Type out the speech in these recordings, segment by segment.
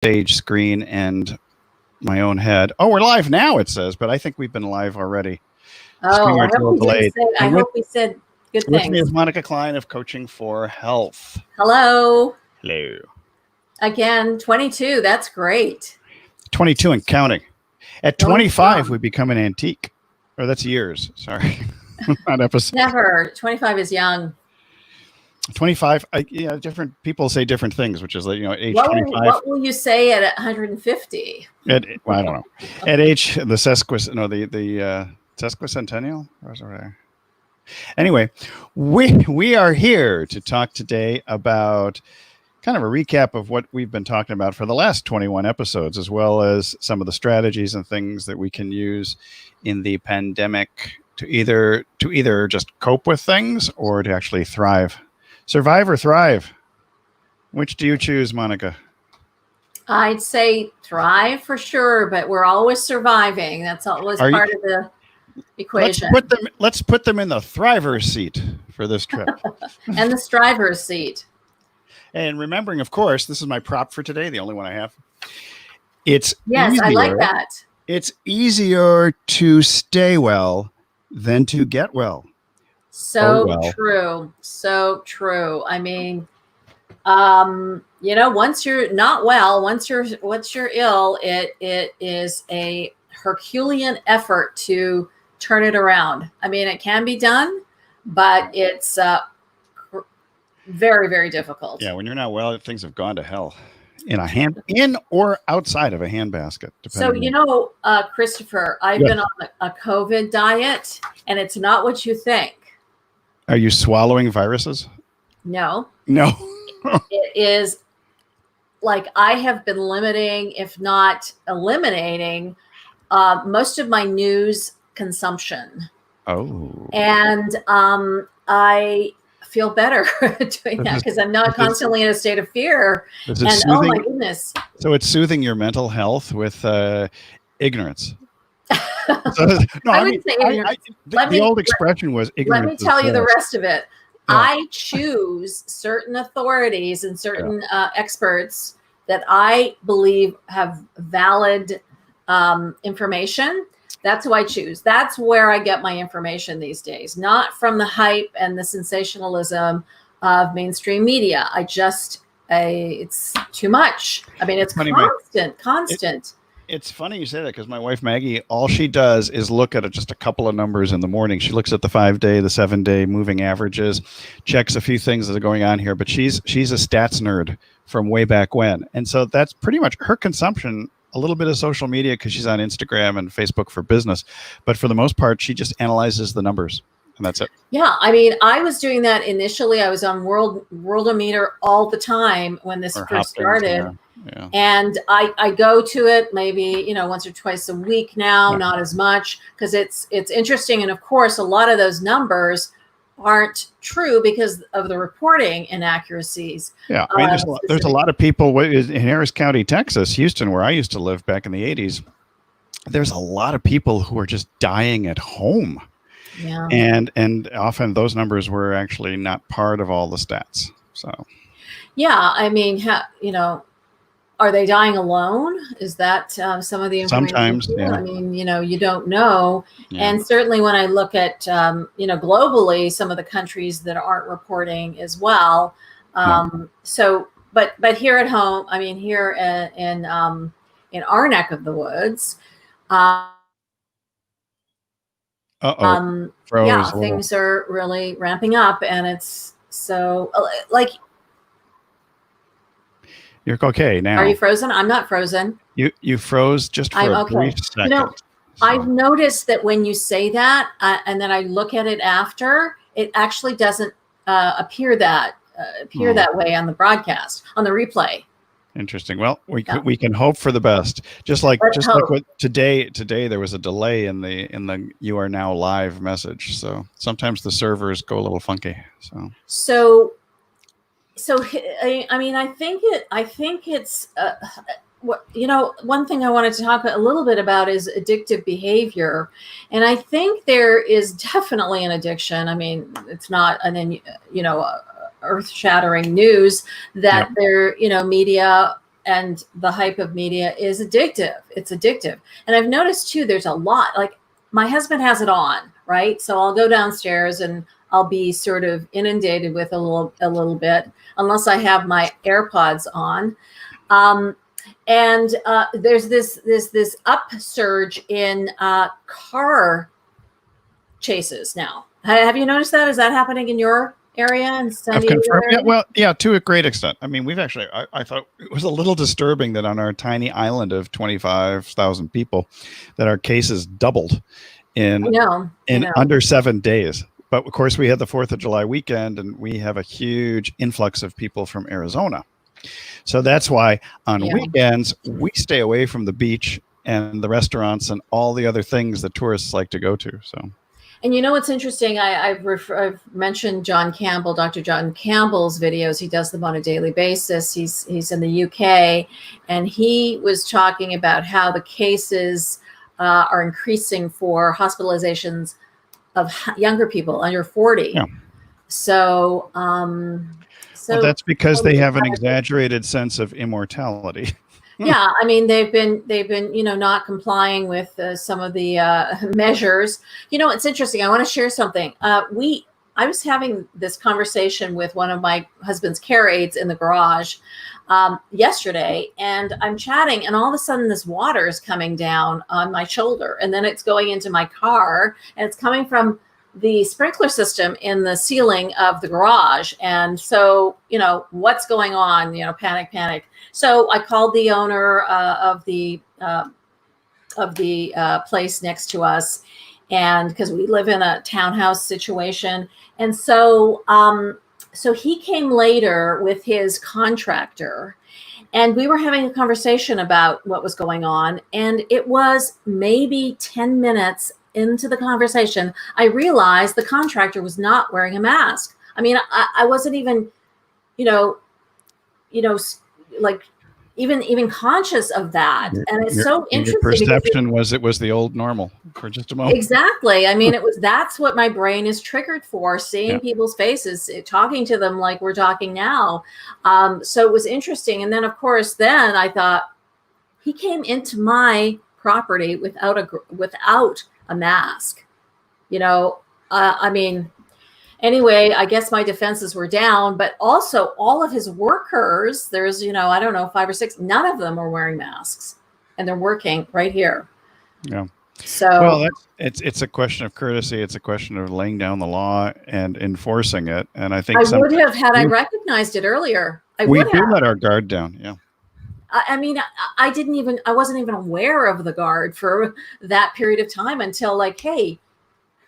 stage screen and my own head. Oh, we're live now, it says, but I think we've been live already. Oh, I hope we said good with me is things. Monica Klein of Coaching for Health. Hello. Hello. Again, 22. That's great. 22 and counting. At 25, we become an antique. Or that's years. Sorry. Not episode. Never. 25 is young. 25. Different people say different things, which is like, age 25. What will you say at 150? I don't know. At age the sesquicentennial. Anyway, we are here to talk today about kind of a recap of what we've been talking about for the last 21 episodes, as well as some of the strategies and things that we can use in the pandemic to either just cope with things or to actually thrive. Survive or thrive? Which do you choose, Monica? I'd say thrive for sure, but we're always surviving. That's always part of the equation. Let's put them in the thriver's seat for this trip. And the striver's seat. And remembering, of course, this is my prop for today, the only one I have. Yes, I like that. It's easier to stay well than to get well. True. So true. I mean, once you're not well, once you're ill, it is a Herculean effort to turn it around. I mean, it can be done, but it's very, very difficult. Yeah, when you're not well, things have gone to hell in or outside of a handbasket. So, Christopher, I've been on a COVID diet, and it's not what you think. Are you swallowing viruses? No. It is like I have been limiting, if not eliminating, most of my news consumption. Oh. And I feel better doing that because I'm not constantly in a state of fear. And oh my goodness. So it's soothing your mental health with ignorance. I wouldn't say ignorance. The old expression was ignorance. Let me tell you the rest of it. Yeah. I choose certain authorities and certain experts that I believe have valid information. That's who I choose. That's where I get my information these days, not from the hype and the sensationalism of mainstream media. It's too much. I mean, it's constant. It's funny you say that because my wife, Maggie, all she does is look at just a couple of numbers in the morning. She looks at the 5-day, the 7-day moving averages, checks a few things that are going on here, but she's a stats nerd from way back when. And so that's pretty much her consumption, a little bit of social media because she's on Instagram and Facebook for business. But for the most part, she just analyzes the numbers and that's it. Yeah. I mean, I was doing that initially. I was on Worldometer all the time when this first started. Yeah. And I go to it maybe, once or twice a week now, not as much because it's interesting. And of course, a lot of those numbers aren't true because of the reporting inaccuracies. Yeah. I mean, there's a lot of people in Harris County, Texas, Houston, where I used to live back in the 80s. There's a lot of people who are just dying at home. Yeah. And often those numbers were actually not part of all the stats. So. Yeah. I mean, are they dying alone? Is that some of the information? Sometimes, yeah. I mean, you don't know. Yeah. And certainly when I look at, globally, some of the countries that aren't reporting as well. So, but here at home, I mean, here in our neck of the woods, things are really ramping up, and it's so like. You're okay now. Are you frozen? I'm not frozen. You froze just for a brief second. I've noticed that when you say that, and then I look at it after, it actually doesn't appear that way on the broadcast, on the replay. Interesting. Well, we can hope for the best. Just like what today there was a delay in the "you are now live" message. So sometimes the servers go a little funky. So I mean, I think it's one thing I wanted to talk a little bit about is addictive behavior, and I think there is definitely an addiction. I mean, it's not earth-shattering news that media and the hype of media is addictive. It's addictive. And I've noticed too, there's a lot, like my husband has it on, right? So I'll go downstairs and I'll be sort of inundated with a little bit, unless I have my AirPods on. And there's this upsurge in car chases now. Have you noticed that? Is that happening in your area in San Diego? Yeah, well, yeah, to a great extent. I mean, we've actually, I thought it was a little disturbing that on our tiny island of 25,000 people, that our cases doubled in under 7 days. But of course, we had the 4th of July weekend, and we have a huge influx of people from Arizona. So that's why on weekends, we stay away from the beach and the restaurants and all the other things that tourists like to go to. So. And you know what's interesting? I've mentioned John Campbell, Dr. John Campbell's videos. He does them on a daily basis. He's in the UK, and he was talking about how the cases are increasing for hospitalizations of younger people under 40. Yeah. So, well, that's because they have an exaggerated sense of immortality. Yeah, I mean, they've been, not complying with some of the measures. You know, it's interesting. I want to share something. I was having this conversation with one of my husband's care aides in the garage yesterday, and I'm chatting, and all of a sudden this water is coming down on my shoulder, and then it's going into my car, and it's coming from the sprinkler system in the ceiling of the garage. And so, what's going on? Panic. So I called the owner of the place next to us, and because we live in a townhouse situation. And so, so he came later with his contractor, and we were having a conversation about what was going on. And it was maybe 10 minutes into the conversation, I realized the contractor was not wearing a mask. I mean, I wasn't even, like even conscious of that. And it's so interesting. Your perception was it was the old normal for just a moment. Exactly. I mean, that's what my brain is triggered for, seeing people's faces, talking to them like we're talking now. So it was interesting. And then, of course, then I thought, he came into my property without a mask. I mean, anyway, I guess my defenses were down, but also all of his workers, there's, I don't know, 5 or 6, none of them are wearing masks, and they're working right here. Yeah. So, well, it's a question of courtesy. It's a question of laying down the law and enforcing it. And I think I would have had I recognized it earlier. We did let our guard down. Yeah. I mean, I wasn't even aware of the guard for that period of time until, like, hey,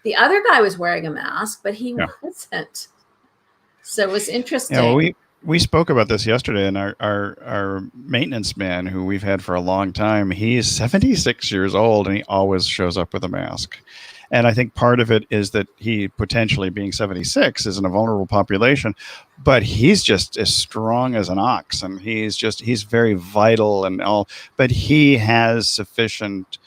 the other guy was wearing a mask, but he wasn't. So it was interesting. Yeah, we spoke about this yesterday, and our maintenance man, who we've had for a long time, he's 76 years old, and he always shows up with a mask. And I think part of it is that he potentially, being 76, is in a vulnerable population, but he's just as strong as an ox, and he's very vital and all, but he has sufficient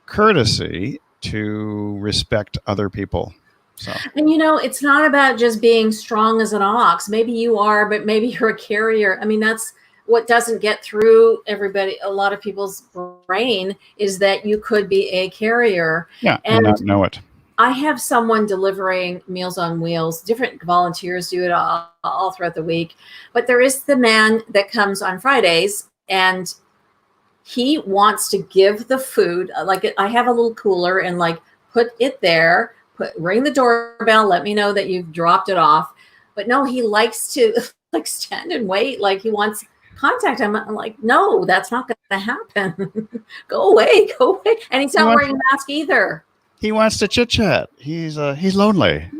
courtesy to respect other people. So. And it's not about just being strong as an ox. Maybe you are, but maybe you're a carrier. I mean, that's what doesn't get through a lot of people's brain, is that you could be a carrier. Yeah, and not know it. I have someone delivering Meals on Wheels. Different volunteers do it all throughout the week. But there is the man that comes on Fridays, and he wants to give the food. Like, I have a little cooler, and like, put it there, ring the doorbell, let me know that you've dropped it off. But no, he likes to like stand and wait, like he wants contact. I'm like, no, that's not going to happen. Go away. And he's not wearing a mask either. He wants to chit chat. He's lonely.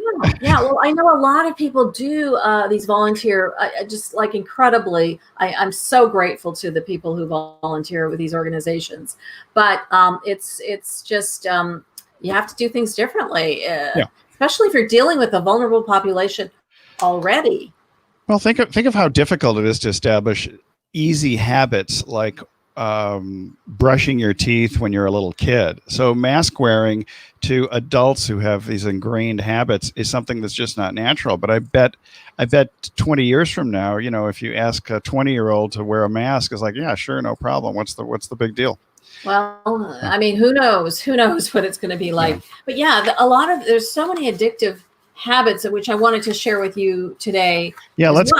Yeah. Well, I know a lot of people do these volunteer, just like incredibly. I'm so grateful to the people who volunteer with these organizations, but it's just you have to do things differently, especially if you're dealing with a vulnerable population already. Well, think of how difficult it is to establish easy habits like brushing your teeth when you're a little kid. So mask wearing to adults who have these ingrained habits is something that's just not natural. But I bet 20 years from now, if you ask a 20-year-old to wear a mask, it's like, yeah, sure, no problem. What's the big deal? Well, I mean, who knows what it's going to be like. But yeah, there's so many addictive habits of which I wanted to share with you today. Yeah, let's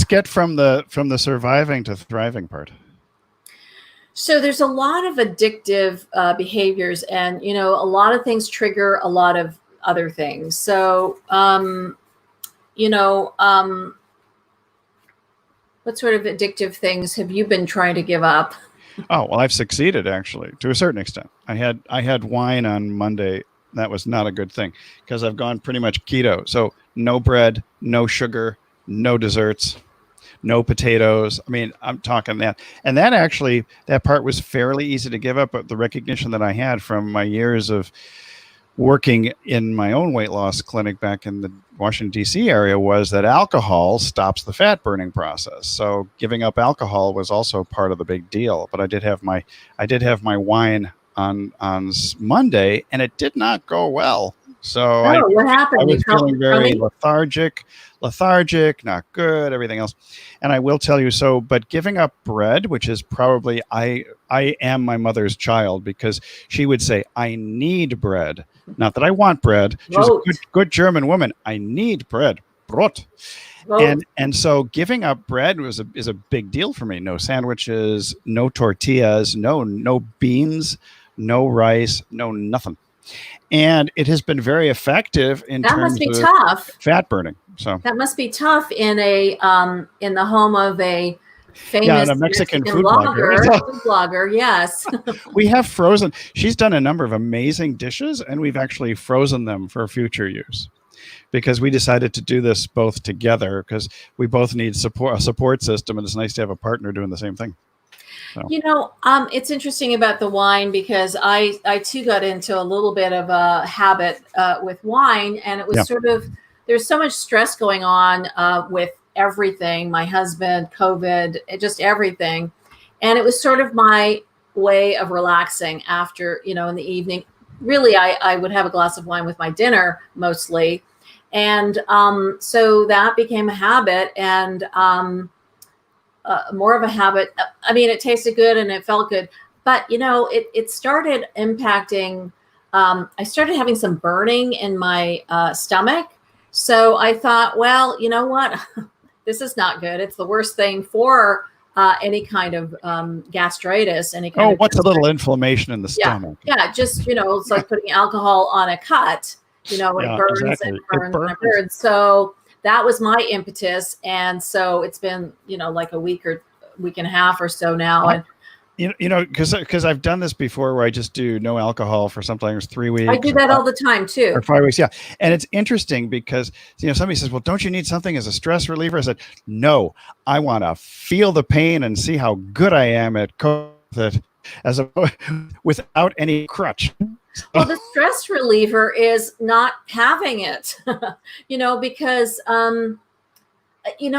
get from the surviving to thriving part. So there's a lot of addictive behaviors, and a lot of things trigger a lot of other things. So what sort of addictive things have you been trying to give up? Oh, well, I've succeeded, actually, to a certain extent. I had wine on Monday. That was not a good thing because I've gone pretty much keto. So no bread, no sugar, no desserts, no potatoes. I mean, I'm talking that. And that part was fairly easy to give up. But the recognition that I had from my years of working in my own weight loss clinic back in the Washington, D.C. area was that alcohol stops the fat burning process. So giving up alcohol was also part of the big deal. But I did have my wine on Monday, and it did not go well. So what happened? I was feeling very lethargic, not good, everything else. And I will tell you so, but giving up bread, which is probably, I am my mother's child, because she would say, I need bread. Not that I want bread. She's a good German woman. I need bread. Brot. And so giving up bread is a big deal for me. No sandwiches, no tortillas, no beans, no rice, no nothing. And it has been very effective in terms of tough. Fat burning. So that must be tough in in the home of a famous Mexican food blogger. Yes. We have frozen. She's done a number of amazing dishes, and we've actually frozen them for future use, because we decided to do this both together because we both need a support system, and it's nice to have a partner doing the same thing. So. It's interesting about the wine, because I too got into a little bit of a habit with wine, and it was sort of, there's so much stress going on with everything, my husband, COVID, just everything. And it was sort of my way of relaxing after, in the evening. Really, I would have a glass of wine with my dinner mostly. And so that became a habit, and more of a habit. I mean, it tasted good and it felt good, but it started impacting. I started having some burning in my stomach. So I thought, well, you know what? This is not good. It's the worst thing for any kind of gastritis, any kind of. What's a little inflammation in the stomach? Yeah, just, it's like putting alcohol on a cut, it burns, exactly. It burns and it burns. So that was my impetus. And so it's been, like a week and a half or so now. And because I've done this before, where I just do no alcohol for sometimes 3 weeks. I do that all the time too. Or 5 weeks, yeah. And it's interesting because somebody says, "Well, don't you need something as a stress reliever?" I said, "No, I want to feel the pain and see how good I am at it, without any crutch." Well, the stress reliever is not having it, because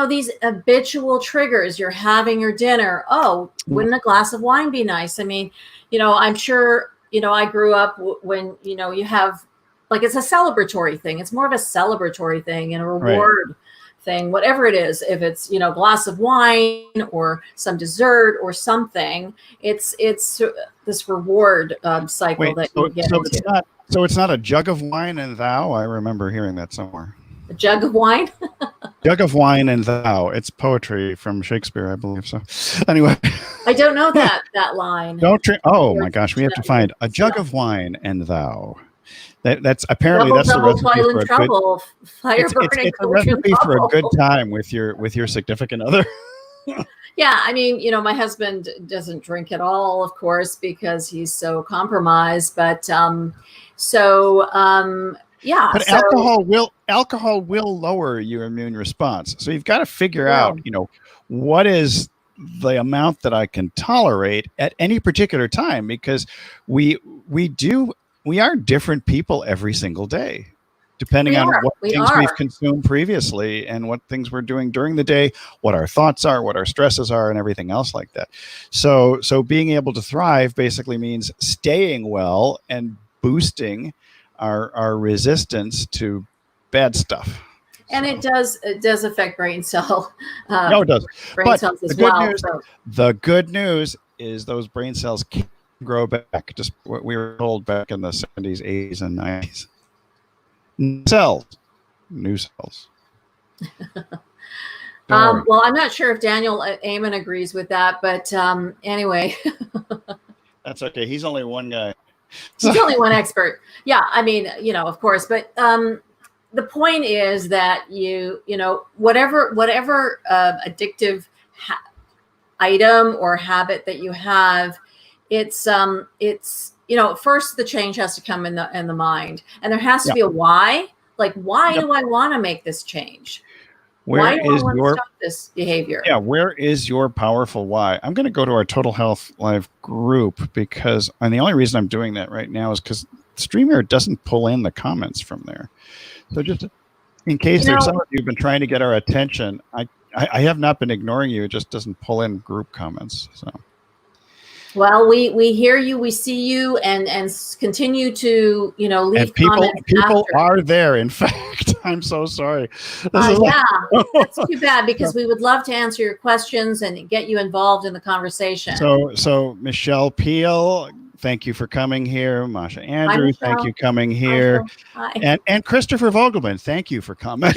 these habitual triggers. You're having your dinner. Oh, wouldn't a glass of wine be nice? I mean, I'm sure, I grew up when, you have, like, it's a celebratory thing. It's more of a celebratory thing and a reward thing, whatever it is. If it's, a glass of wine or some dessert or something, it's this reward cycle that you get into. So it's not a jug of wine and thou. I remember hearing that somewhere. A jug of wine? Jug of wine and thou. It's poetry from Shakespeare, I believe so. Anyway. I don't know that line. Don't drink. Oh my gosh, we have to find a jug of wine and thou. That's apparently that's the recipe for a good. It's a recipe for a good time with your significant other. Yeah, I mean, my husband doesn't drink at all, of course, because he's so compromised. But yeah. But alcohol will lower your immune response. So you've got to figure out, what is the amount that I can tolerate at any particular time, because we are different people every single day. depending on what We things are. we've consumed previously and what things we're doing during the day, what our thoughts are, what our stresses are, and everything else like that. So being able to thrive basically means staying well and boosting our resistance to bad stuff. And it does affect brain cell. No, it does. Brain But cells as the good well. news, the good news is those brain cells can grow back. Just what we were told back in the 70s, 80s, and 90s. New cells. Well, I'm not sure if Daniel Amen agrees with that, but anyway. That's okay. He's only one guy. He's only one expert. Yeah, I mean, of course, but the point is that whatever addictive item or habit that you have, it's first the change has to come in the mind, and there has to be a why. Like, why do I want to make this change? Why do I want to stop this behavior? Yeah, where is your powerful why? I'm going to go to our Total Health Live group and the only reason I'm doing that right now is because StreamYard doesn't pull in the comments from there. So just in case there's some of you who've been trying to get our attention, I have not been ignoring you. It just doesn't pull in group comments. So. Well, we hear you, we see you, and continue to leave comments. People are there. In fact, I'm so sorry. That's too bad, because we would love to answer your questions and get you involved in the conversation. So Michelle Peel, thank you for coming here. Masha Andrew, thank you coming here. Hi. And Christopher Vogelman, thank you for coming.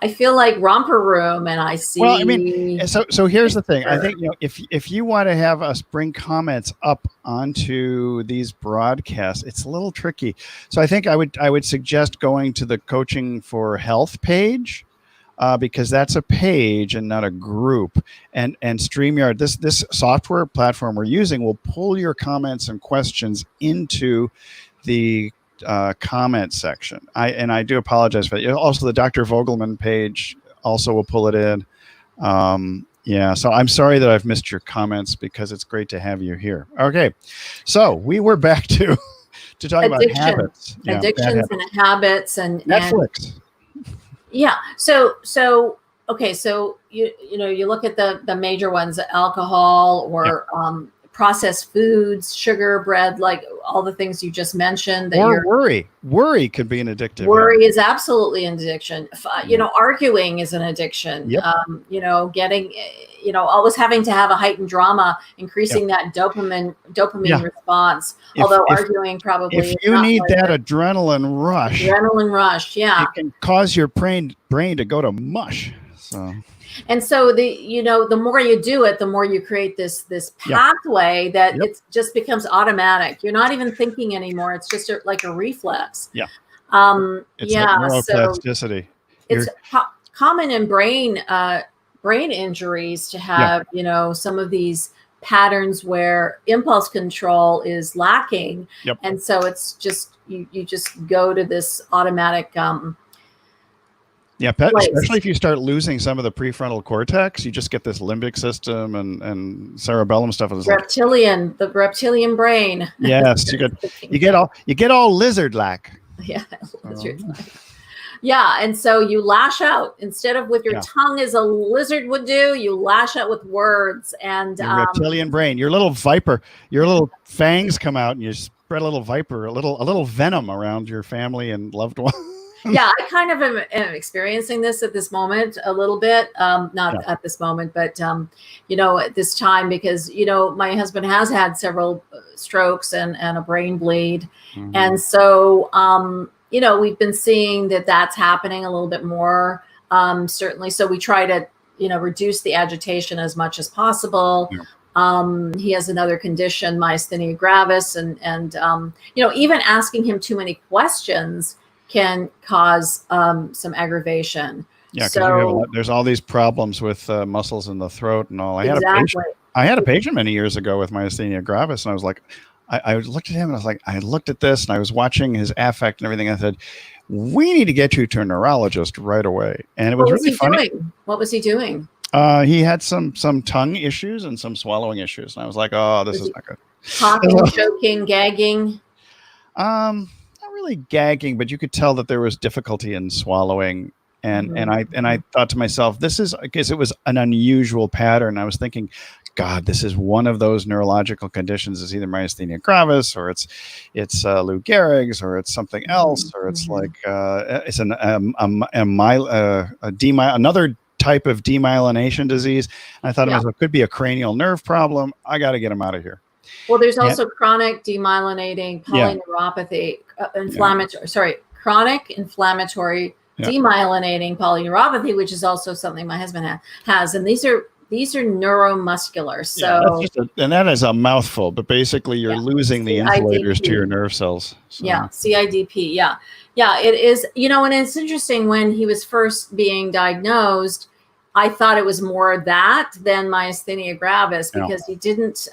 I feel like Romper Room, and I see. Well, I mean, so here's the thing. I think if you want to have us bring comments up onto these broadcasts, it's a little tricky. So I think I would suggest going to the Coaching for Health page, because that's a page and not a group. And StreamYard, this software platform we're using, will pull your comments and questions into the comment section. I do apologize for that. Also, the Dr. Vogelman page also will pull it in. So I'm sorry that I've missed your comments, because it's great to have you here. Okay, so we were back to talk about habits, addictions and habits, and Netflix. Okay, so you look at the major ones: alcohol or processed foods, sugar, bread, like all the things you just mentioned. Or worry could be an addictive. Worry is absolutely an addiction. Arguing is an addiction. Yep. Getting, always having to have a heightened drama, increasing that dopamine response. Although arguing probably. If you need that adrenaline rush. Yeah. It can cause your brain to go to mush. So. And so the more you do it, the more you create this pathway that it just becomes automatic. You're not even thinking anymore. It's just like a reflex. Yeah. It's like neuroplasticity. It's common in brain injuries to have some of these patterns where impulse control is lacking. Yep. And so it's just you just go to this automatic. Especially if you start losing some of the prefrontal cortex, you just get this limbic system and cerebellum stuff. The reptilian brain. Yes, you get all lizard-like. Yeah, lizard-like. Yeah, and so you lash out instead of with your tongue as a lizard would do. You lash out with words and your reptilian brain. Your little viper, your little fangs come out, and you spread a little viper, a little venom around your family and loved ones. Yeah, I kind of am experiencing this at this moment a little bit. Not at this moment, but at this time, because my husband has had several strokes and a brain bleed, and so we've been seeing that's happening a little bit more. Certainly, so we try to reduce the agitation as much as possible. Yeah. He has another condition, myasthenia gravis, and even asking him too many questions can cause some aggravation. Yeah, because there's all these problems with muscles in the throat and all. I had a patient many years ago with myasthenia gravis, and I was like, I looked at him and I was like, I looked at this and I was watching his affect and everything. I said, we need to get you to a neurologist right away. And it was really funny. What was he doing? He had some tongue issues and some swallowing issues, and I was like, oh, this is not good. Coughing, choking, gagging. Not really gagging, but you could tell that there was difficulty in swallowing. And I thought to myself, this is, I guess it was an unusual pattern. I was thinking, God, this is one of those neurological conditions. It's either myasthenia gravis, or it's Lou Gehrig's, or it's something else, or it's like it's another type of demyelination disease. And I thought it could be a cranial nerve problem. I got to get him out of here. Well, there's also chronic demyelinating polyneuropathy, chronic inflammatory demyelinating polyneuropathy, which is also something my husband has. And these are neuromuscular. So and that is a mouthful, but basically you're losing the insulators to your nerve cells. So. Yeah, CIDP. Yeah, it is. And it's interesting, when he was first being diagnosed, I thought it was more that than myasthenia gravis, because he didn't,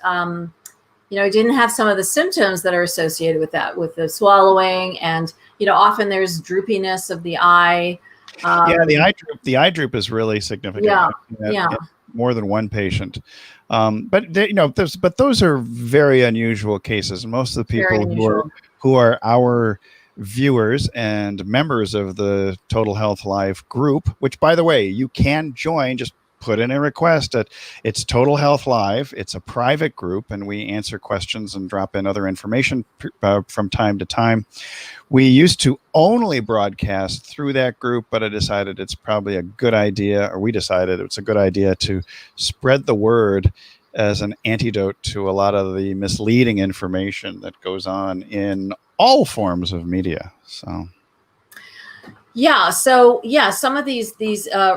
he didn't have some of the symptoms that are associated with that, with the swallowing, and often there's droopiness of the eye. The eye droop is really significant. Yeah. More than one patient, but those are very unusual cases. Most of the people who are our viewers and members of the Total Health Live group, which, by the way, you can join. Just put in a request it's Total Health Live. It's a private group, and we answer questions and drop in other information from time to time. We used to only broadcast through that group, but I decided it's probably a good idea, or we decided it's a good idea to spread the word as an antidote to a lot of the misleading information that goes on in all forms of media. So. Some of these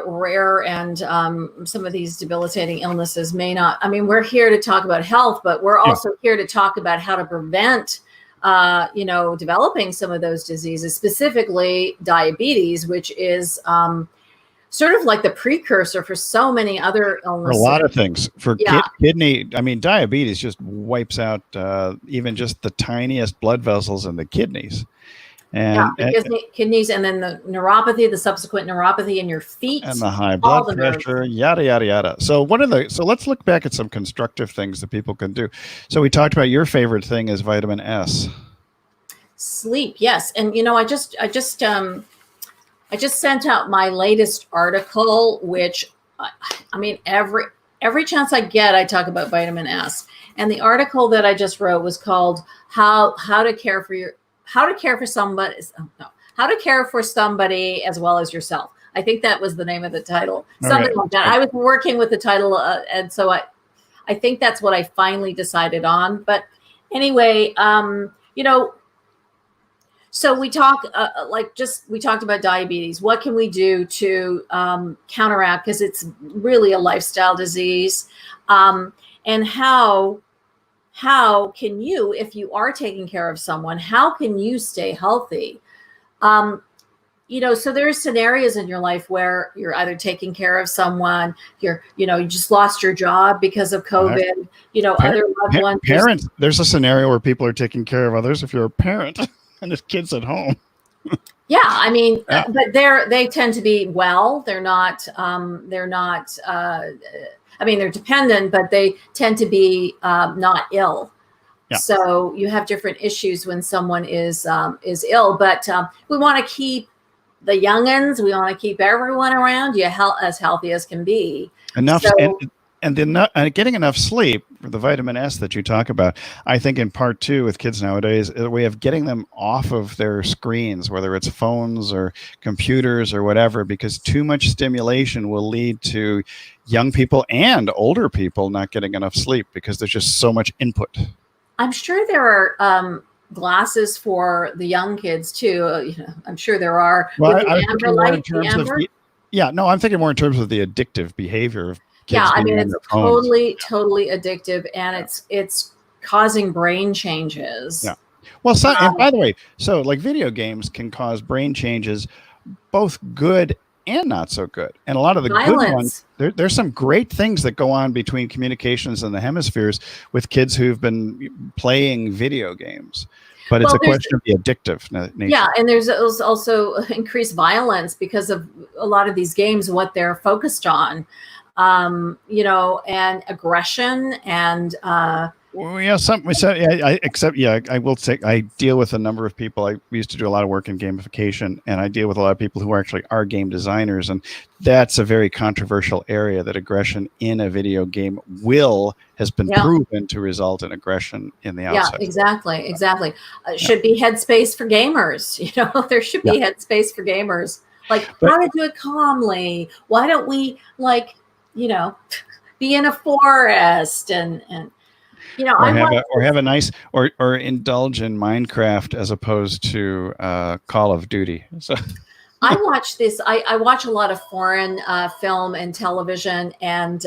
rare and some of these debilitating illnesses may not. I mean, we're here to talk about health, but we're also here to talk about how to prevent, developing some of those diseases, specifically diabetes, which is sort of like the precursor for so many other illnesses. For a lot of things. For kidney, I mean, diabetes just wipes out even just the tiniest blood vessels in the kidneys. Kidneys, and then the neuropathy, the subsequent neuropathy in your feet, and the high blood pressure, yada yada yada. So let's look back at some constructive things that people can do. So we talked about your favorite thing is vitamin S. Sleep, yes, and I just sent out my latest article, which I mean every chance I get, I talk about vitamin S. And the article that I just wrote was called How to Care for somebody as well as yourself. I think that was the name of the title, something like that. I was working with the title, and so I think that's what I finally decided on. But anyway, so we talked about diabetes. What can we do to counteract, because it's really a lifestyle disease, and how can you, if you are taking care of someone, how can you stay healthy? So there's scenarios in your life where you're either taking care of someone, you just lost your job because of COVID, other loved ones. Parents, there's a scenario where people are taking care of others if you're a parent and there's kids at home. But they tend to be well. They're not, they're dependent, but they tend to be not ill. Yeah. So you have different issues when someone is ill, but we want to keep the youngins. We want to keep everyone around you as healthy as can be. Enough, and getting enough sleep for the vitamin S that you talk about. I think in part 2 with kids nowadays, a way of getting them off of their screens, whether it's phones or computers or whatever, because too much stimulation will lead to young people and older people not getting enough sleep because there's just so much input. I'm sure there are glasses for the young kids too. I'm sure there are. Well, I'm thinking more in terms of the addictive behavior of kids. It's totally addictive, and it's causing brain changes. Yeah. Well, and by the way, so like video games can cause brain changes, both good and not so good. And a lot of the good ones, there's some great things that go on between communications in the hemispheres with kids who've been playing video games. But it's a question of the addictive nature. Yeah, and there's also increased violence because of a lot of these games, what they're focused on, and aggression and Well, yeah, I will say I deal with a number of people. I used to do a lot of work in gamification, and I deal with a lot of people who are game designers, and that's a very controversial area. That aggression in a video game has been proven to result in aggression in the outside. Yeah, exactly. Should be headspace for gamers. There should be headspace for gamers. Like how to do it calmly. Why don't we be in a forest and or indulge in Minecraft as opposed to Call of Duty. So I watch this. I watch a lot of foreign film and television, and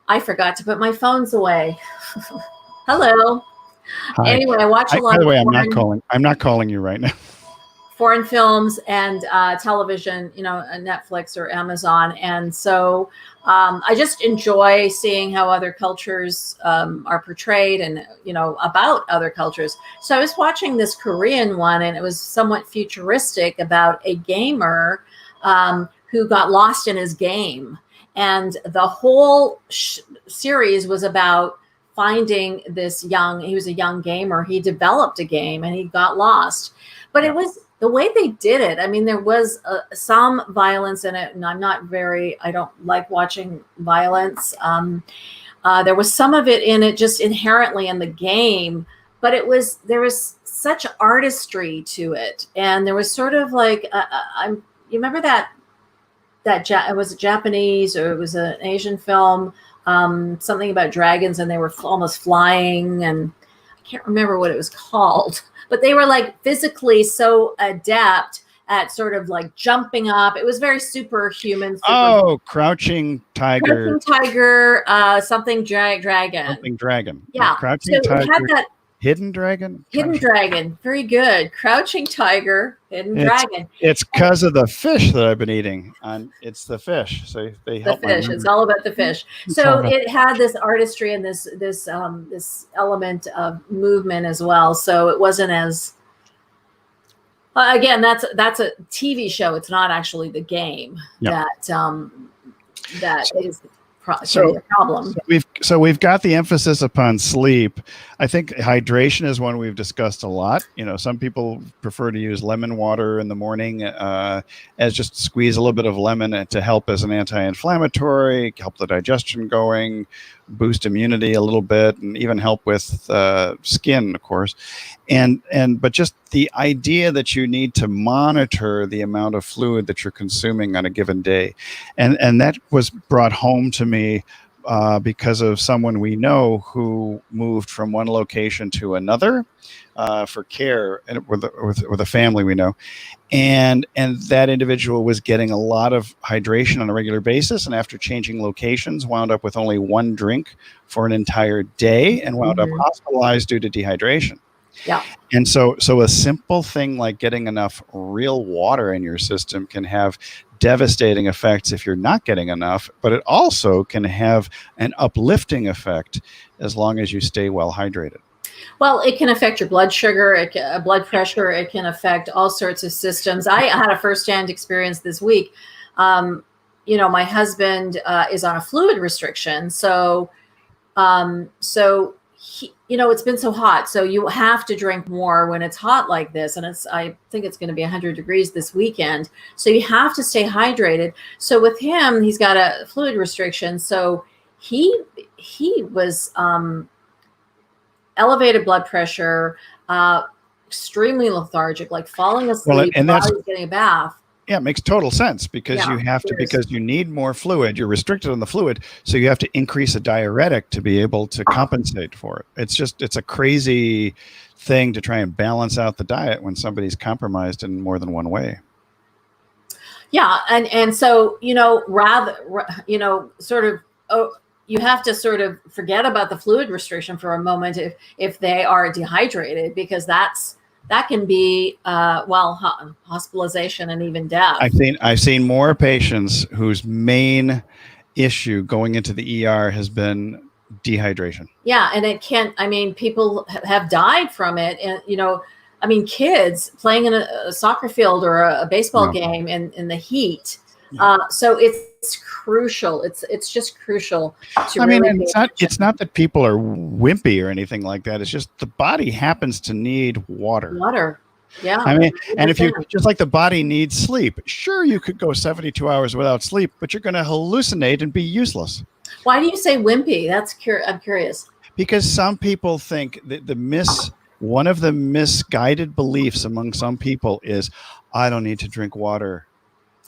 I forgot to put my phones away. Hello. Hi. Anyway, I watch a lot. By the way, I'm not calling you right now. Foreign films and television, Netflix or Amazon, and so I just enjoy seeing how other cultures are portrayed, and about other cultures. So I was watching this Korean one, and it was somewhat futuristic about a gamer who got lost in his game, and the whole series was about finding he was a young gamer. He developed a game and he got lost, but it was the way they did it. I mean, there was some violence in it, and I don't like watching violence. There was some of it in it just inherently in the game, but there was such artistry to it. And there was sort of like, you remember it was Japanese, or it was an Asian film, something about dragons, and they were almost flying, and I can't remember what it was called. But they were like physically so adept at sort of like jumping up. It was very superhuman. Crouching Tiger. Something dragon. Something dragon. Yeah. Crouching Tiger. It had that Hidden Dragon? Dragon. Very good. Crouching Tiger, Hidden Dragon. It's because of the fish that I've been eating. It's the fish. So they help. The fish. It's all about the fish. So it had this artistry and this element of movement as well. So it wasn't as again, that's a TV show. It's not actually the game that is the problem. We've got the emphasis upon sleep. I think hydration is one we've discussed a lot. Some people prefer to use lemon water in the morning as just squeeze a little bit of lemon to help as an anti-inflammatory, help the digestion going, boost immunity a little bit, and even help with skin, of course. But just the idea that you need to monitor the amount of fluid that you're consuming on a given day, and that was brought home to me because of someone we know who moved from one location to another for care, and with a family we know, and that individual was getting a lot of hydration on a regular basis, and after changing locations, wound up with only one drink for an entire day, and wound up hospitalized due to dehydration. Yeah. And so a simple thing like getting enough real water in your system can have devastating effects if you're not getting enough, but it also can have an uplifting effect as long as you stay well hydrated. Well, it can affect your blood sugar, blood pressure. It can affect all sorts of systems. I had a firsthand experience this week. My husband is on a fluid restriction, so he, it's been so hot, so you have to drink more when it's hot like this, and I think it's going to be 100 degrees this weekend, so you have to stay hydrated. So with him, he's got a fluid restriction, so he was elevated blood pressure, extremely lethargic, like falling asleep while he was getting a bath. Yeah, it makes total sense because because you need more fluid. You're restricted on the fluid, so you have to increase a diuretic to be able to compensate for it. It's a crazy thing to try and balance out the diet when somebody's compromised in more than one way. Yeah, and so you have to sort of forget about the fluid restriction for a moment if they are dehydrated, because that can be hospitalization and even death. I've seen more patients whose main issue going into the ER has been dehydration. Yeah, and people have died from it, and kids playing in a soccer field or a baseball game in the heat. Yeah. So it's crucial. It's just crucial to I mean, really and pay it's not attention. it's not that people are wimpy or anything like that. It's just the body happens to need water. Water. Yeah, I mean, and if you 100%. just like the body needs sleep, sure you could go 72 hours without sleep, but you're going to hallucinate and be useless. Why do you say wimpy? I'm curious. Because some people think that one of the misguided beliefs among some people is, I don't need to drink water.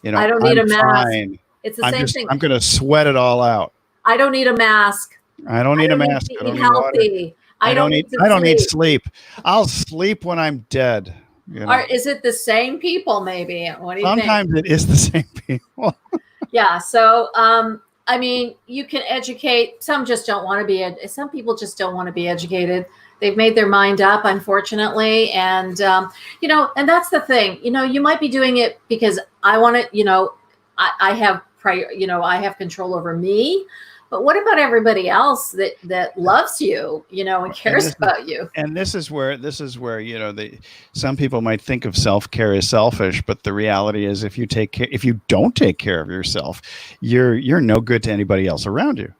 I don't need I'm a mask. fine. It's the same thing. I'm going to sweat it all out. I don't need a mask. I don't need a mask. To I don't eat need water. healthy. I don't need to I don't need sleep. sleep. I'll sleep when I'm dead. Or is it the same people? Maybe. What do you Sometimes think? it is the same people. Yeah. So, I mean, you can educate. Some just don't want to be. Some people just don't want to be educated. They've made their mind up, unfortunately, and and that's the thing. You might be doing it because I want it. I have I have control over me. But what about everybody else that loves you, and cares about you? And this is where some people might think of self-care as selfish, but the reality is if you don't take care of yourself, you're no good to anybody else around you.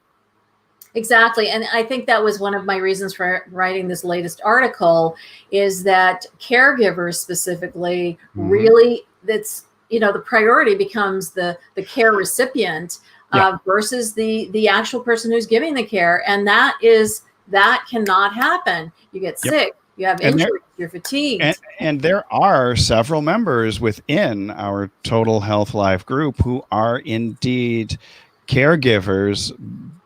Exactly. And I think that was one of my reasons for writing this latest article, is that caregivers specifically really, that's, the priority becomes the care recipient versus the actual person who's giving the care. And that cannot happen. You get sick, you have injuries, you're fatigued. And there are several members within our Total Health Life group who are indeed caregivers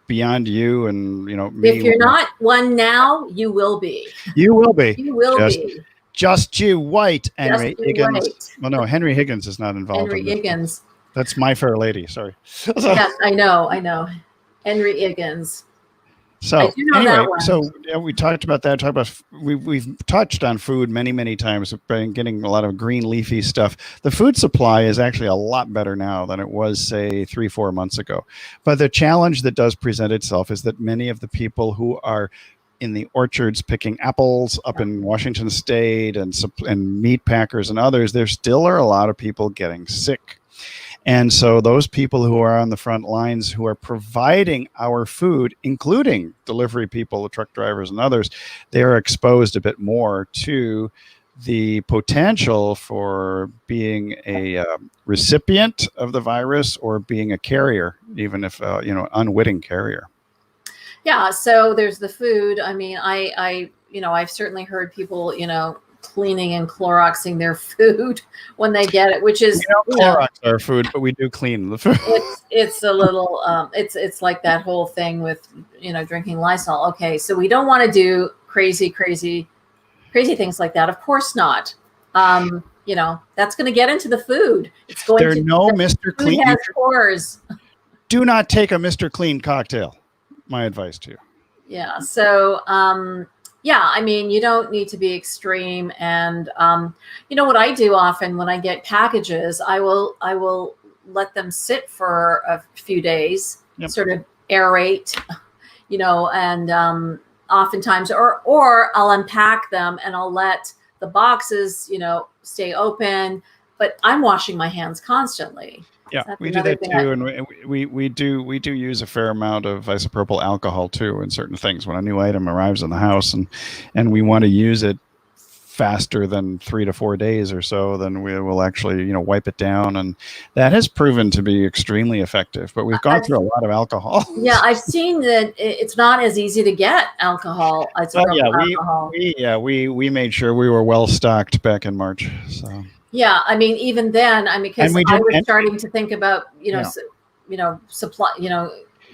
beyond you and me. If you're not one now, you will be. You will be. You will be. Just you wait, Henry Higgins. Wait. Well, no, Henry Higgins is not involved. Henry Higgins. That's My Fair Lady. Sorry. Yes, I know. Henry Higgins. So I do know anyway, that one. so we talked about that. We've touched on food many times. We've been getting a lot of green leafy stuff. The food supply is actually a lot better now than it was, say, 3-4 months ago. But the challenge that does present itself is that many of the people who are in the orchards picking apples up in Washington State and meat packers and others, there still are a lot of people getting sick. And so those people who are on the front lines who are providing our food, including delivery people, the truck drivers and others, they are exposed a bit more to the potential for being a recipient of the virus or being a carrier, even if, unwitting carrier. Yeah. So there's the food. I mean, I've certainly heard people, cleaning and Cloroxing their food when they get it, which is Clorox our food, but we do clean the food. It's a little it's like that whole thing with drinking Lysol. Okay, so we don't want to do crazy things like that. Of course not. That's going to get into the food. It's going There to. no Mr. Clean. Food has pores. Do not take a Mr. Clean cocktail. My advice to you. Yeah. So. I mean, you don't need to be extreme. And, what I do often when I get packages, I will let them sit for a few days, sort of aerate, and oftentimes, or I'll unpack them and I'll let the boxes, stay open, but I'm washing my hands constantly. Yeah, we do that too, and we do use a fair amount of isopropyl alcohol too in certain things. When a new item arrives in the house, and we want to use it faster than 3 to 4 days or so, then we will actually wipe it down, and that has proven to be extremely effective. But we've gone through a lot of alcohol. Yeah, I've seen that it's not as easy to get alcohol. We made sure we were well stocked back in March. So. Yeah, I mean, even then, because I was starting to think about, supply,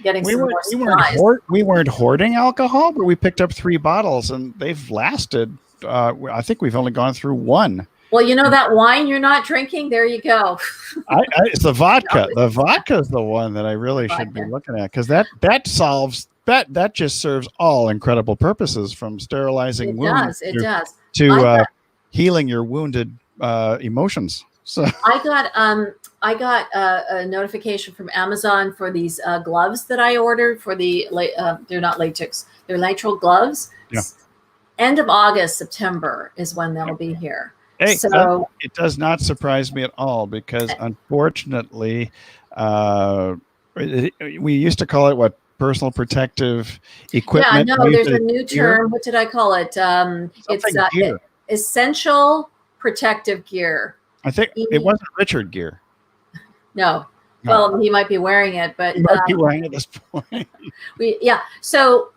getting some more supplies. We weren't hoarding alcohol, but we picked up 3 bottles, and they've lasted. I think we've only gone through 1. Well, that wine you're not drinking, there you go. It's the vodka. The vodka is the one that I really should be looking at, because that solves that just serves all incredible purposes, from sterilizing wounds to healing your wounded emotions. So I got a notification from Amazon for these gloves that I ordered for they're not latex, they're nitrile gloves. Yeah. End of August, September is when they'll be here. Hey, so it does not surprise me at all, because unfortunately We used to call it what? Personal protective equipment. Yeah, no, there's a new term. What did I call it? It's gear. essential protective gear. I think it wasn't Richard Gere. No. Well, he might be wearing it, but he might be wearing it at this point. So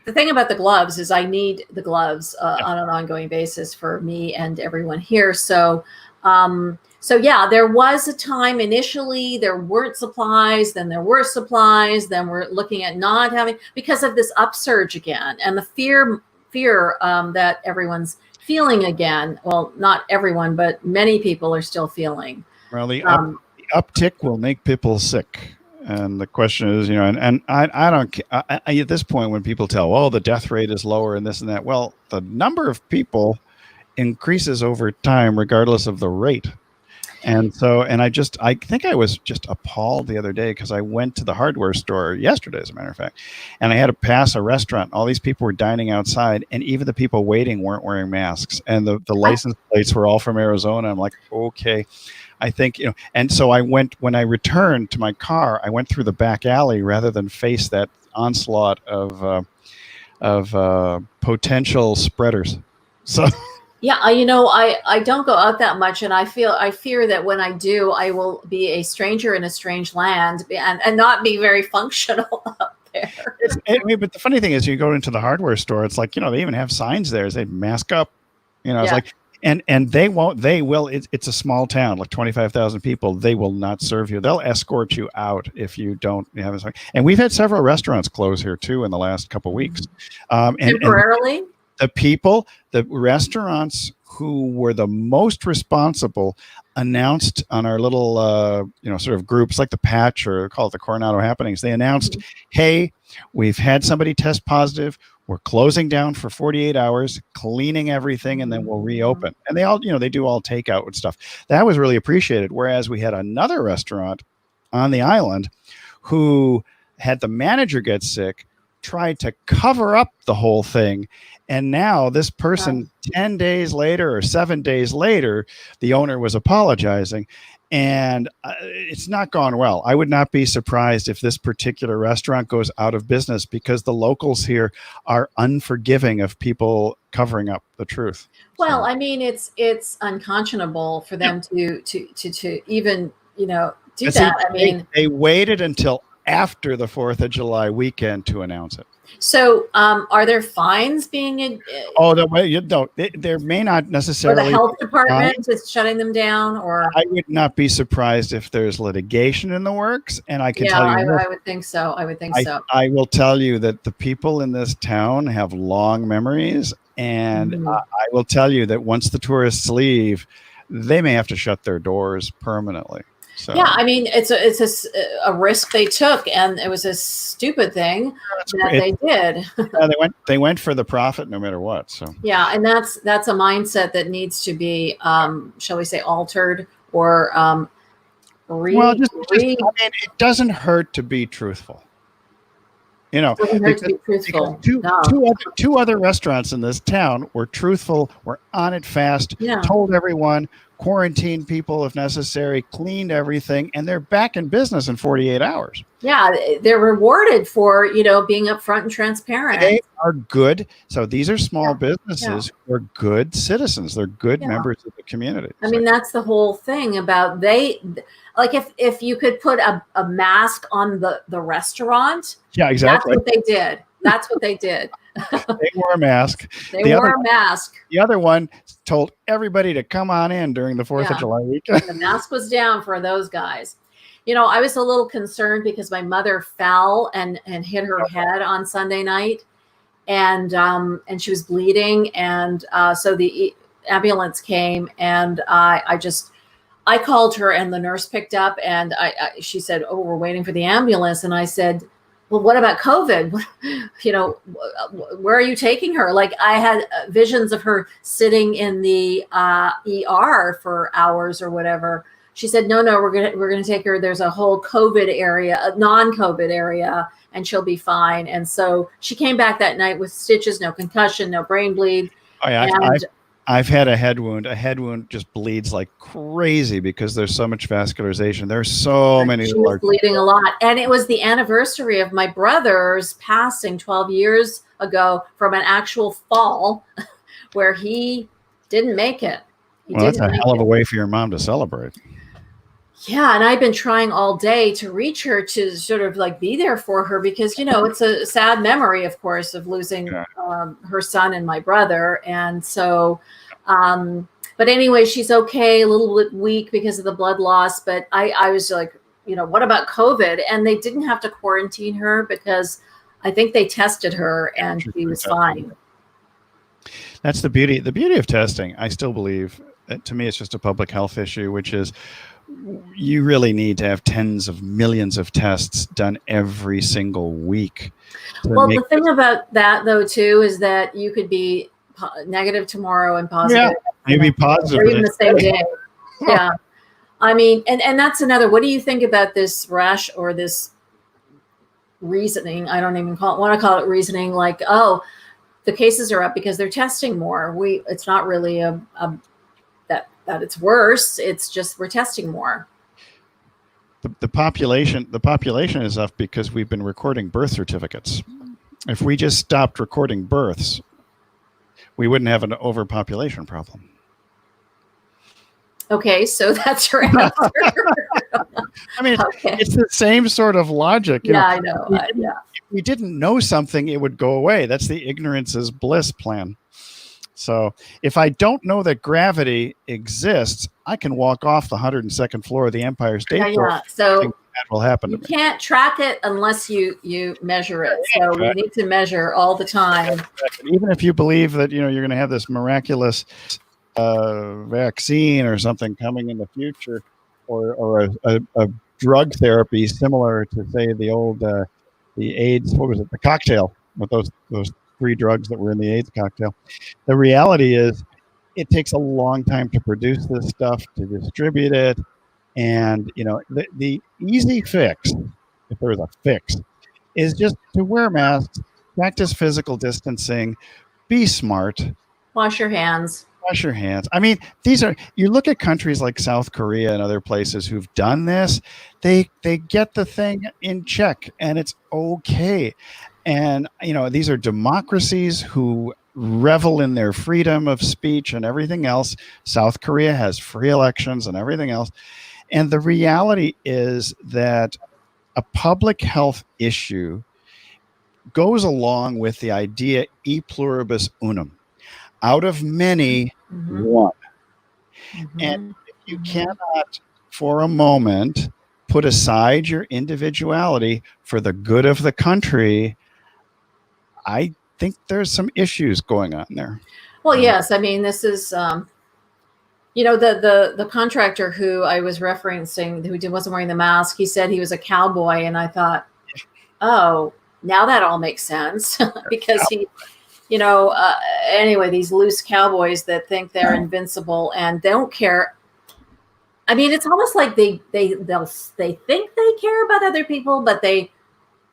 the thing about the gloves is I need the gloves on an ongoing basis for me and everyone here. So there was a time initially there weren't supplies, then there were supplies, then we're looking at not having because of this upsurge again and the fear that everyone's feeling again. Well, not everyone, but many people are still feeling. Well, the uptick will make people sick. And the question is, and I don't, at this point when people tell, the death rate is lower and this and that, well, the number of people increases over time, regardless of the rate. And so, I think I was just appalled the other day because I went to the hardware store yesterday, as a matter of fact, and I had to pass a restaurant. All these people were dining outside, and even the people waiting weren't wearing masks. And the license plates were all from Arizona. I'm like, okay, I think, and so when I returned to my car, I went through the back alley rather than face that onslaught of potential spreaders. So. Yeah, I don't go out that much, and I fear that when I do, I will be a stranger in a strange land and not be very functional up there. But the funny thing is, you go into the hardware store, it's like, they even have signs there. They mask up, it's like, and they will. It's a small town, like 25,000 people. They will not serve you. They'll escort you out if you don't have a sign. And we've had several restaurants close here too in the last couple of weeks. Temporarily. The restaurants who were the most responsible announced on our little, sort of groups like the Patch or call it the Coronado Happenings. They announced, hey, we've had somebody test positive. We're closing down for 48 hours, cleaning everything, and then we'll reopen. And they all, they do all takeout and stuff. That was really appreciated. Whereas we had another restaurant on the island who had the manager get sick, tried to cover up the whole thing. And now this person 10 days later or 7 days later, the owner was apologizing, and it's not gone well. I would not be surprised if this particular restaurant goes out of business because the locals here are unforgiving of people covering up the truth. Well, I mean, it's unconscionable for them to even, do that. I mean, they waited until after the 4th of July weekend to announce it. So, are there fines being? There may not necessarily. Or the health department is shutting them down, or I would not be surprised if there's litigation in the works. And I can tell you, I would think so. I will tell you that the people in this town have long memories, and I will tell you that once the tourists leave, they may have to shut their doors permanently. So. Yeah, I mean, it's a risk they took, and it was a stupid thing they did. They went for the profit no matter what. So and that's a mindset that needs to be, shall we say, altered or it doesn't hurt to be truthful. Two other restaurants in this town were truthful, were on it fast, told everyone, quarantined people if necessary, cleaned everything, and they're back in business in 48 hours. Yeah, they're rewarded for, being upfront and transparent. They are good. So these are small businesses who are good citizens. They're good members of the community. I mean, that's the whole thing about if you could put a mask on the restaurant. Yeah, exactly. That's what they did. That's what they did. They wore a mask. They wore a mask. The other one told everybody to come on in during the 4th of July weekend. The mask was down for those guys. I was a little concerned because my mother fell and hit her head on Sunday night, and she was bleeding, and so the ambulance came, and I called her, and the nurse picked up, and she said, "Oh, we're waiting for the ambulance," and I said, well, what about COVID? Where are you taking her? Like, I had visions of her sitting in the ER for hours or whatever. She said, no, we're gonna take her. There's a whole COVID area, a non-COVID area, and she'll be fine. And so she came back that night with stitches, no concussion, no brain bleed. Oh yeah, I've had a head wound. A head wound just bleeds like crazy because there's so much vascularization. There's so many. She was bleeding a lot. And it was the anniversary of my brother's passing 12 years ago from an actual fall where he didn't make it. Well, that's a hell of a way for your mom to celebrate. Yeah, and I've been trying all day to reach her to sort of like be there for her because, you know, it's a sad memory, of course, of losing her son and my brother. And so, but anyway, she's okay, a little bit weak because of the blood loss. But I was like, you know, what about COVID? And they didn't have to quarantine her because I think they tested her and she was fine. That's the beauty. The beauty of testing, I still believe, to me, it's just a public health issue, which is you really need to have tens of millions of tests done every single week. Well, the thing about that, though, too, is that you could be negative tomorrow and positive. Yeah, maybe positive. Or even the same day. Yeah. I mean, and that's another. What do you think about this rash or this reasoning? I don't even want to call it reasoning. Like, oh, the cases are up because they're testing more. It's not really that it's worse. It's just we're testing more. The population is up because we've been recording birth certificates. If we just stopped recording births, we wouldn't have an overpopulation problem. Okay, so that's your answer. I mean, it's the same sort of logic. I know. If we didn't know something, it would go away. That's the ignorance is bliss plan. So if I don't know that gravity exists, I can walk off the 102nd floor of the Empire State Building. Yeah. So that will happen to me. You can't track it unless you measure it. So we need to measure all the time. Even if you believe that you're going to have this miraculous vaccine or something coming in the future, or a drug therapy similar to, say, the old the AIDS, what was it, the cocktail with those 3 drugs that were in the AIDS cocktail. The reality is it takes a long time to produce this stuff, to distribute it. And, the easy fix, if there's a fix, is just to wear masks, practice physical distancing, be smart. Wash your hands. Wash your hands. I mean, you look at countries like South Korea and other places who've done this, they get the thing in check and it's okay. And, these are democracies who revel in their freedom of speech and everything else. South Korea has free elections and everything else. And the reality is that a public health issue goes along with the idea e pluribus unum. Out of many, one. And if you cannot, for a moment, put aside your individuality for the good of the country, I think there's some issues going on there. Well, yes. I mean, this is, the contractor who I was referencing, who wasn't wearing the mask, he said he was a cowboy. And I thought, oh, now that all makes sense because he, anyway, these loose cowboys that think they're invincible and they don't care. I mean, it's almost like they think they care about other people, but they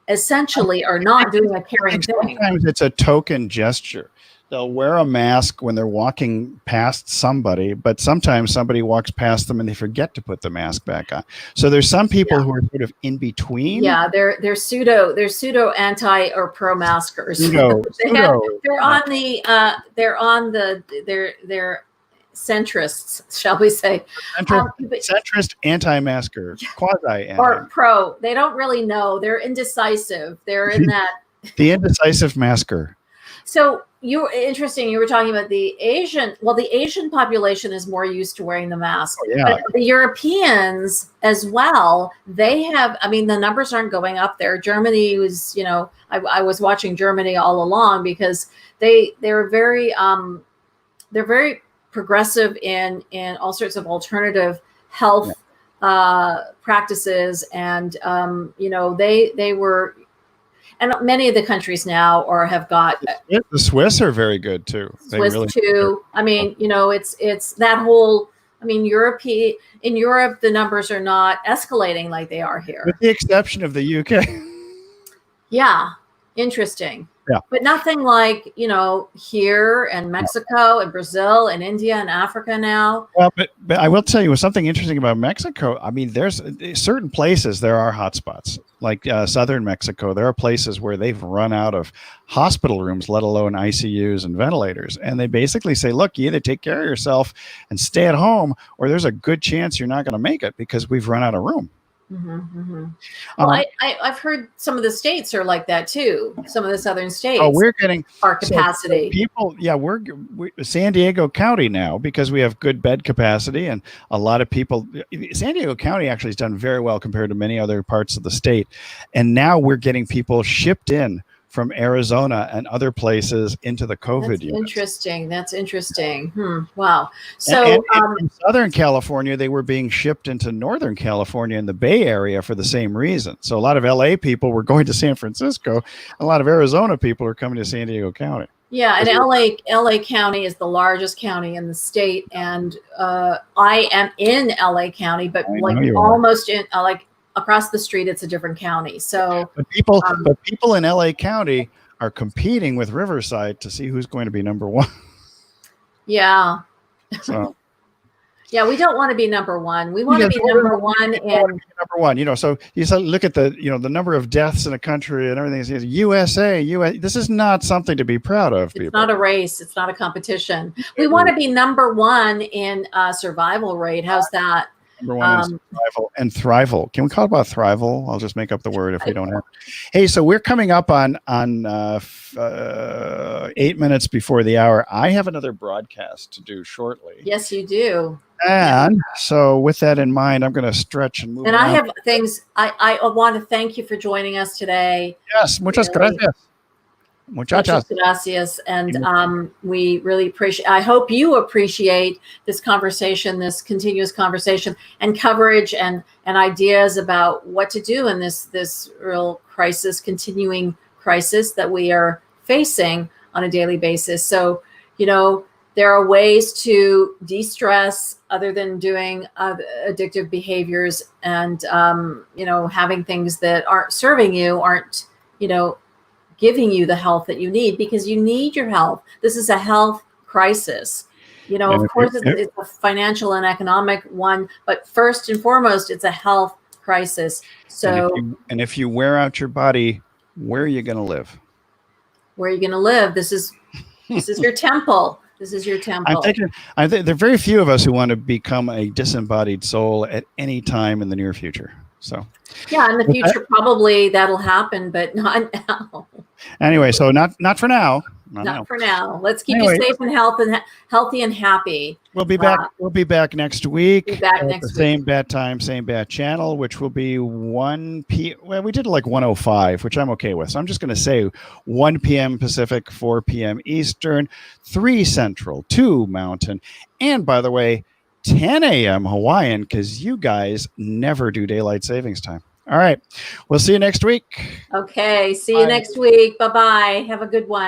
essentially are not doing a caring thing. Sometimes it's a token gesture. They'll wear a mask when they're walking past somebody, but sometimes somebody walks past them and they forget to put the mask back on. So there's some people who are sort of in between. Yeah, they're pseudo anti or pro maskers. They're centrists, shall we say? Centrist anti-masker, quasi or pro. They don't really know. They're indecisive. They're in that. The indecisive masker. So you were talking about the Asian. Well, the Asian population is more used to wearing the mask. Oh, yeah. But the Europeans as well, they have, I mean, the numbers aren't going up there. Germany was, I was watching Germany all along because they're very progressive in all sorts of alternative health practices. And, they were, and many of the countries now have got. The Swiss are very good too. Swiss really too. I mean, it's that whole. I mean, in Europe, the numbers are not escalating like they are here, with the exception of the UK. Yeah, interesting. but nothing like, here and Mexico and Brazil and India and Africa now. Well, but I will tell you something interesting about Mexico. I mean, there's certain places, there are hotspots, like southern Mexico. There are places where they've run out of hospital rooms, let alone ICUs and ventilators. And they basically say, look, you either take care of yourself and stay at home, or there's a good chance you're not going to make it because we've run out of room. Well, I've heard some of the states are like that too. Some of the southern states. Oh, we're getting our capacity. So people, we're San Diego County now, because we have good bed capacity, and a lot of people. San Diego County actually has done very well compared to many other parts of the state, and now we're getting people shipped in from Arizona and other places into the COVID units. That's interesting. Wow. So in Southern California, they were being shipped into Northern California in the Bay Area for the same reason. So a lot of LA people were going to San Francisco. A lot of Arizona people are coming to San Diego County. Yeah, and LA County is the largest county in the state, and I am in LA County, but almost in across the street, it's a different county. So, but people in LA County are competing with Riverside to see who's going to be number one. Yeah. So, yeah, we don't want to be number one. We want to be number one. So you look at the number of deaths in a country and everything. USA. This is not something to be proud of. It's not a race. It's not a competition. We want to be number one in survival rate. How's that? Number one is survival and thrival. Can we call it about thrival? I'll just make up the word if we don't have. Hey, so we're coming up on 8 minutes before the hour. I have another broadcast to do shortly. Yes, you do. And so with that in mind, I'm going to stretch and move. And I have things. I want to thank you for joining us today. Yes, muchas gracias. Muchas gracias. And we really appreciate, I hope you appreciate this conversation, this continuous conversation and coverage and ideas about what to do in this real crisis, continuing crisis that we are facing on a daily basis. So, there are ways to de-stress other than doing addictive behaviors and, having things that aren't serving you, aren't, giving you the health that you need, because you need your health. This is a health crisis. Of course, it's a financial and economic one, but first and foremost, it's a health crisis. So, and if you wear out your body, where are you going to live? Where are you going to live? This is your temple. This is your temple. I think there are very few of us who want to become a disembodied soul at any time in the near future. So, yeah, in the future, probably that'll happen, but not now. Anyway, so not for now. Not for now. Let's keep you safe and healthy and happy. We'll be back. We'll be back next week. Same bat time, same bat channel, which will be 1 p.m. Well, we did like 1:05, which I'm okay with. So I'm just going to say 1 p.m. Pacific, 4 p.m. Eastern, 3 Central, 2 Mountain, and by the way, 10 a.m. Hawaiian, because you guys never do daylight savings time. All right. We'll see you next week. Okay. See you next week. Bye-bye. Have a good one.